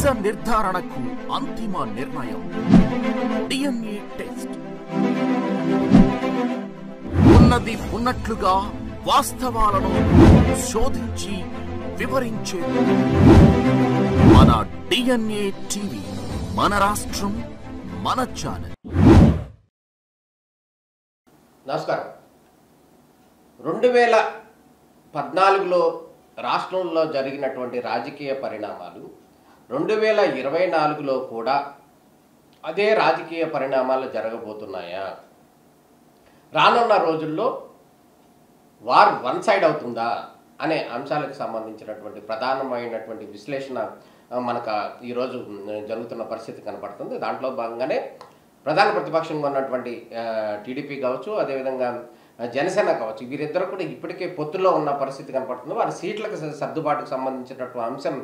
నిజ నిర్ధారణకు అంతిమ నిర్ణయం డిఎన్ఏ టెస్ట్. ఉన్నది ఉన్నట్లుగా వాస్తవాలను శోధించి వివరించే మన డిఎన్ఏ టీవీ, మన రాష్ట్రం, మన ఛానల్. నమస్కారం. 2014లో రాష్ట్రంలో జరిగినటువంటి రాజకీయ పరిణామాలు 2024లో కూడా అదే రాజకీయ పరిణామాలు జరగబోతున్నాయా? రానున్న రోజుల్లో వార్ వన్ సైడ్ అవుతుందా అనే అంశాలకు సంబంధించినటువంటి ప్రధానమైనటువంటి విశ్లేషణ మనకు ఈరోజు జరుగుతున్న పరిస్థితి కనపడుతుంది. దాంట్లో భాగంగానే ప్రధాన ప్రతిపక్షంగా ఉన్నటువంటి టీడీపీ కావచ్చు, అదేవిధంగా జనసేన కావచ్చు, వీరిద్దరూ కూడా ఇప్పటికే పొత్తులో ఉన్న పరిస్థితి కనపడుతుంది. వారి సీట్లకు సర్దుబాటుకు సంబంధించినటువంటి అంశం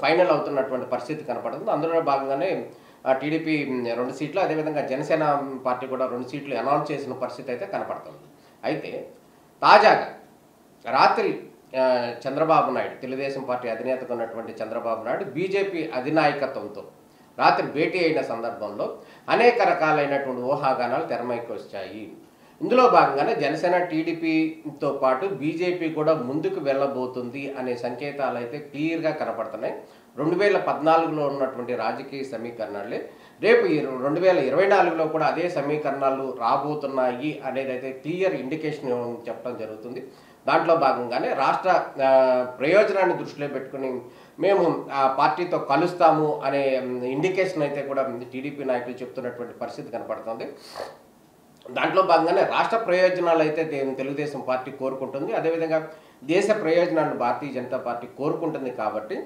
ఫైనల్ అవుతున్నటువంటి పరిస్థితి కనపడుతుంది. అందులో భాగంగానే టీడీపీ 2 సీట్లు, అదేవిధంగా జనసేన పార్టీ కూడా 2 సీట్లు అనౌన్స్ చేసిన పరిస్థితి అయితే కనపడుతుంది. అయితే తాజాగా రాత్రి చంద్రబాబు నాయుడు, తెలుగుదేశం పార్టీ అధినేతగా ఉన్నటువంటి చంద్రబాబు నాయుడు బీజేపీ అధినాయకత్వంతో రాత్రి భేటీ అయిన సందర్భంలో అనేక రకాలైనటువంటి ఊహాగానాలు తెరమైకి వచ్చాయి. ఇందులో భాగంగానే జనసేన టీడీపీతో పాటు బీజేపీ కూడా ముందుకు వెళ్ళబోతుంది అనే సంకేతాలు అయితే క్లియర్గా కనపడుతున్నాయి. 2014లో ఉన్నటువంటి రాజకీయ సమీకరణాలే రేపు 2024లో కూడా అదే సమీకరణాలు రాబోతున్నాయి అనేది అయితే క్లియర్ ఇండికేషన్ చెప్పడం జరుగుతుంది. దాంట్లో భాగంగానే రాష్ట్ర ప్రయోజనాన్ని దృష్టిలో పెట్టుకుని మేము ఆ పార్టీతో కలుస్తాము అనే ఇండికేషన్ అయితే కూడా టీడీపీ నాయకులు చెప్తున్నటువంటి పరిస్థితి కనపడుతుంది. దాంట్లో భాగంగానే రాష్ట్ర ప్రయోజనాలు అయితే తెలుగుదేశం పార్టీ కోరుకుంటుంది, అదేవిధంగా దేశ ప్రయోజనాలను భారతీయ జనతా పార్టీ కోరుకుంటుంది. కాబట్టి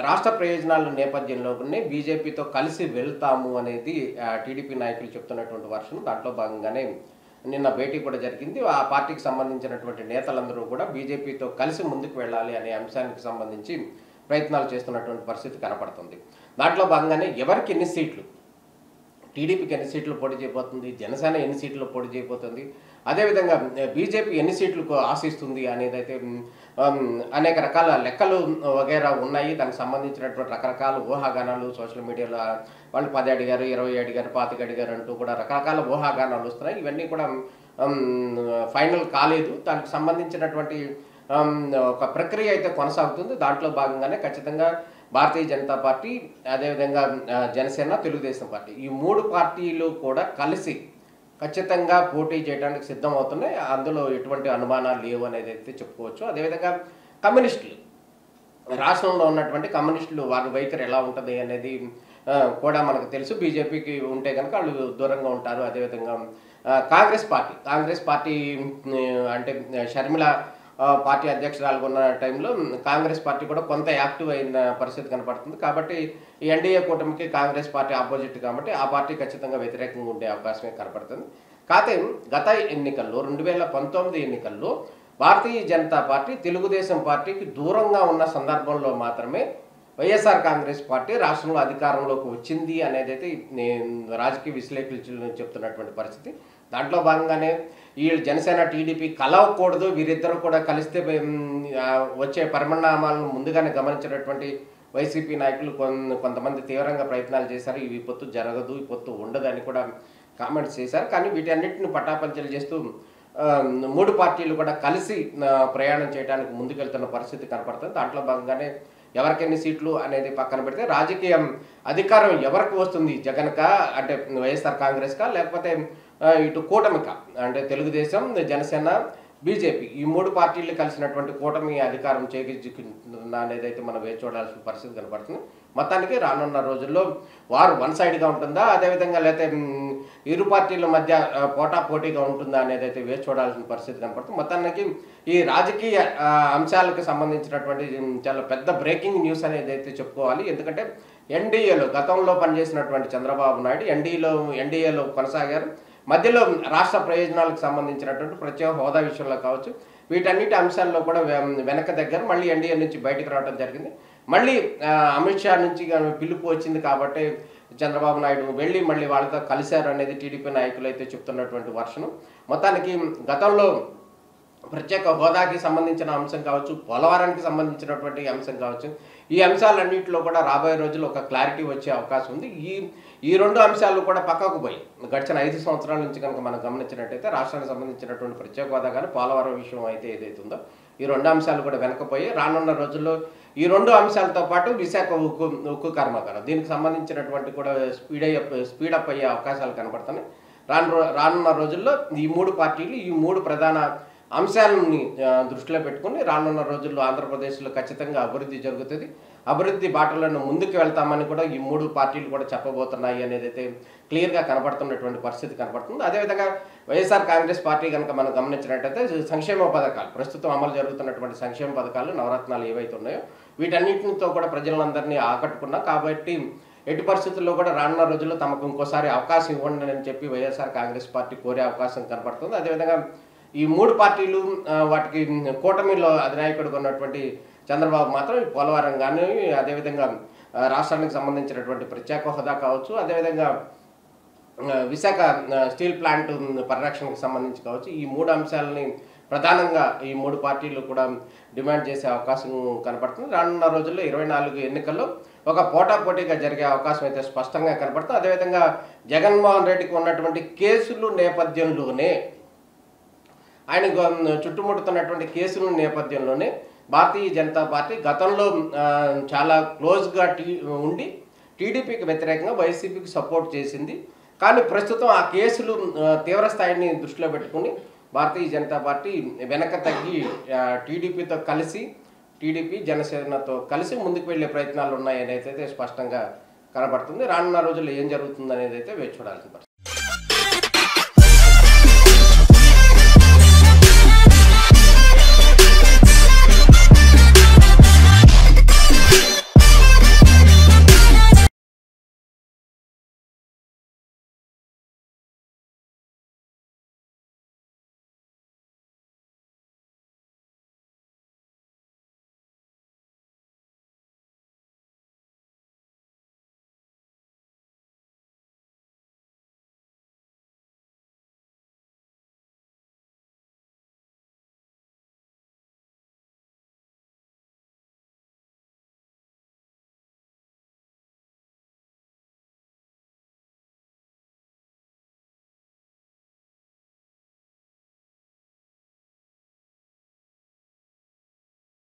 రాష్ట్ర ప్రయోజనాల నేపథ్యంలోనే బీజేపీతో కలిసి వెళ్తాము అనేది టీడీపీ నాయకులు చెప్తున్నటువంటి వర్షన్. దాంట్లో భాగంగానే నిన్న భేటీ కూడా జరిగింది. ఆ పార్టీకి సంబంధించినటువంటి నేతలందరూ కూడా బీజేపీతో కలిసి ముందుకు వెళ్ళాలి అనే అంశానికి సంబంధించి ప్రయత్నాలు చేస్తున్నటువంటి పరిస్థితి కనపడుతుంది. దాంట్లో భాగంగానే ఎవరికి ఎన్ని సీట్లు, టీడీపీకి ఎన్ని సీట్లు పోటీ చేయబోతుంది, జనసేన ఎన్ని సీట్లు పోటీ చేయబోతుంది, అదేవిధంగా బీజేపీ ఎన్ని సీట్లు ఆశిస్తుంది అనేది అయితే అనేక రకాల లెక్కలు వగేరా ఉన్నాయి. దానికి సంబంధించినటువంటి రకరకాల ఊహాగానాలు సోషల్ మీడియాలో వాళ్ళు 10 అడిగారు, 20 అడిగారు, 25 అడిగారు అంటూ కూడా రకరకాల ఊహాగానాలు వస్తున్నాయి. ఇవన్నీ కూడా ఫైనల్ కాలేదు. దానికి సంబంధించినటువంటి ఒక ప్రక్రియ అయితే కొనసాగుతుంది. దాంట్లో భాగంగానే ఖచ్చితంగా భారతీయ జనతా పార్టీ, అదేవిధంగా జనసేన, తెలుగుదేశం పార్టీ, ఈ 3 పార్టీలు కూడా కలిసి ఖచ్చితంగా పోటీ చేయడానికి సిద్ధం అవుతున్నాయి. అందులో ఎటువంటి అనుమానాలు లేవు అనేది అయితే చెప్పుకోవచ్చు. అదేవిధంగా కమ్యూనిస్టులు, రాష్ట్రంలో ఉన్నటువంటి కమ్యూనిస్టులు వారి వైఖరి ఎలా ఉంటుంది అనేది కూడా మనకు తెలుసు. బీజేపీకి ఉంటే కనుక వాళ్ళు దూరంగా ఉంటారు. అదేవిధంగా కాంగ్రెస్ పార్టీ అంటే షర్మిల పార్టీ అధ్యక్షురాలుగా ఉన్న టైంలో కాంగ్రెస్ పార్టీ కూడా కొంత యాక్టివ్ అయిన పరిస్థితి కనపడుతుంది. కాబట్టి ఈ ఎన్డీఏ కూటమికి కాంగ్రెస్ పార్టీ ఆపోజిట్ కాబట్టి ఆ పార్టీ ఖచ్చితంగా వ్యతిరేకంగా ఉండే అవకాశమే కనపడుతుంది. కాకపోతే గత ఎన్నికల్లో 2019 ఎన్నికల్లో భారతీయ జనతా పార్టీ తెలుగుదేశం పార్టీకి దూరంగా ఉన్న సందర్భంలో మాత్రమే వైఎస్ఆర్ కాంగ్రెస్ పార్టీ రాష్ట్రంలో అధికారంలోకి వచ్చింది అనేది అయితే రాజకీయ విశ్లేషకులు చెప్తున్నటువంటి పరిస్థితి. దాంట్లో భాగంగానే ఈ జనసేన టీడీపీ కలవకూడదు, వీరిద్దరూ కూడా కలిస్తే వచ్చే పరిణామాలను ముందుగానే గమనించినటువంటి వైసీపీ నాయకులు కొంతమంది తీవ్రంగా ప్రయత్నాలు చేశారు. ఈ పొత్తు జరగదు, ఈ పొత్తు ఉండదు అని కూడా కామెంట్స్ చేశారు. కానీ వీటన్నిటిని పటాపంచలు చేస్తూ 3 పార్టీలు కూడా కలిసి ప్రయాణం చేయడానికి ముందుకెళ్తున్న పరిస్థితి కనపడుతుంది. దాంట్లో భాగంగానే ఎవరికెన్ని సీట్లు అనేది పక్కన పెడితే రాజకీయం అధికారం ఎవరికి వస్తుంది, జగన్కా అంటే వైఎస్ఆర్ కాంగ్రెస్కా, లేకపోతే ఇటు కూటమికా అంటే తెలుగుదేశం, జనసేన, బీజేపీ, ఈ 3 పార్టీలు కలిసినటువంటి కూటమి అధికారం చేజిక్కుంటుందా అనేది అయితే మనం వేచి చూడాల్సిన పరిస్థితి కనపడుతుంది. మొత్తానికి రానున్న రోజుల్లో వారు వన్ సైడ్గా ఉంటుందా, అదేవిధంగా లేకపోతే ఇరు పార్టీల మధ్య పోటాపోటీగా ఉంటుందా అనేది అయితే వేచి చూడాల్సిన పరిస్థితి కనపడుతుంది. మొత్తానికి ఈ రాజకీయ అంశాలకు సంబంధించినటువంటి చాలా పెద్ద బ్రేకింగ్ న్యూస్ అనేది అయితే చెప్పుకోవాలి. ఎందుకంటే ఎన్డీఏలో గతంలో పనిచేసినటువంటి చంద్రబాబు నాయుడు ఎన్డీఏలో కొనసాగారు. మధ్యలో రాష్ట్ర ప్రయోజనాలకు సంబంధించినటువంటి ప్రత్యేక హోదా విషయంలో కావచ్చు, వీటన్నిటి అంశాల్లో కూడా వెనక దగ్గర మళ్ళీ ఎన్డీఏ నుంచి బయటకు రావడం జరిగింది. మళ్ళీ అమిత్ షా నుంచి పిలుపు వచ్చింది కాబట్టి చంద్రబాబు నాయుడు వెళ్ళి మళ్ళీ వాళ్ళతో కలిశారు అనేది టీడీపీ నాయకులు అయితే చెప్తున్నటువంటి వర్షను. మొత్తానికి గతంలో ప్రత్యేక హోదాకి సంబంధించిన అంశం కావచ్చు, పోలవరానికి సంబంధించినటువంటి అంశం కావచ్చు, ఈ అంశాలన్నింటిలో కూడా రాబోయే రోజుల్లో ఒక క్లారిటీ వచ్చే అవకాశం ఉంది. ఈ రెండు అంశాలు కూడా పక్కకు పోయి గడిచిన 5 సంవత్సరాల నుంచి కనుక మనం గమనించినట్టయితే రాష్ట్రానికి సంబంధించినటువంటి ప్రత్యేక హోదా కానీ పోలవరం విషయం అయితే ఏదైతే ఉందో ఈ రెండు అంశాలు కూడా వెనకపోయి రానున్న రోజుల్లో ఈ రెండు అంశాలతో పాటు విశాఖ ఉక్కు కర్మాగారం దీనికి సంబంధించినటువంటి కూడా స్పీడప్ అయ్యే అవకాశాలు కనబడుతున్నాయి. రానున్న రోజుల్లో ఈ 3 పార్టీలు ఈ 3 ప్రధాన అంశాలని దృష్టిలో పెట్టుకుని రానున్న రోజుల్లో ఆంధ్రప్రదేశ్లో ఖచ్చితంగా అభివృద్ధి జరుగుతుంది. అభివృద్ధి బాటలను ముందుకు వెళ్తామని కూడా ఈ 3 పార్టీలు కూడా చెప్పబోతున్నాయి అనేది అయితే క్లియర్గా కనబడుతున్నటువంటి పరిస్థితి కనబడుతుంది. అదేవిధంగా వైఎస్ఆర్ కాంగ్రెస్ పార్టీ కనుక మనం గమనించినట్టయితే సంక్షేమ పథకాలు ప్రస్తుతం అమలు జరుగుతున్నటువంటి సంక్షేమ పథకాలు నవరత్నాలు ఏవైతే ఉన్నాయో వీటన్నిటితో కూడా ప్రజలందరినీ ఆకట్టుకున్నాం. కాబట్టి ఎట్టి పరిస్థితుల్లో కూడా రానున్న రోజుల్లో తమకు ఇంకోసారి అవకాశం ఇవ్వండి అని చెప్పి వైఎస్ఆర్ కాంగ్రెస్ పార్టీ కోరే అవకాశం కనబడుతుంది. అదేవిధంగా ఈ 3 పార్టీలు వాటికి కూటమిలో అధినాయకుడిగా ఉన్నటువంటి చంద్రబాబు మాత్రం ఈ పోలవరం కానీ అదేవిధంగా రాష్ట్రానికి సంబంధించినటువంటి ప్రత్యేక హోదా కావచ్చు, అదేవిధంగా విశాఖ స్టీల్ ప్లాంట్ పరిరక్షణకు సంబంధించి కావచ్చు, ఈ 3 అంశాలని ప్రధానంగా ఈ 3 పార్టీలు కూడా డిమాండ్ చేసే అవకాశం కనపడుతుంది. రానున్న రోజుల్లో 24 ఎన్నికల్లో ఒక పోటాపోటీగా జరిగే అవకాశం అయితే స్పష్టంగా కనపడుతుంది. అదేవిధంగా జగన్మోహన్ రెడ్డికి ఉన్నటువంటి కేసులు నేపథ్యంలోనే ఆయన చుట్టుముడుతున్నటువంటి కేసుల నేపథ్యంలోనే భారతీయ జనతా పార్టీ గతంలో చాలా క్లోజ్గా ఉండి టీడీపీకి వ్యతిరేకంగా వైసీపీకి సపోర్ట్ చేసింది. కానీ ప్రస్తుతం ఆ కేసులు తీవ్ర స్థాయిని దృష్టిలో పెట్టుకుని భారతీయ జనతా పార్టీ వెనక తగ్గి టీడీపీతో కలిసి టీడీపీ జనసేనతో కలిసి ముందుకు వెళ్ళే ప్రయత్నాలు ఉన్నాయనేది అయితే స్పష్టంగా కనబడుతుంది. రానున్న రోజుల్లో ఏం జరుగుతుంది అనేది అయితే వేచి చూడాల్సిన పరిస్థితి.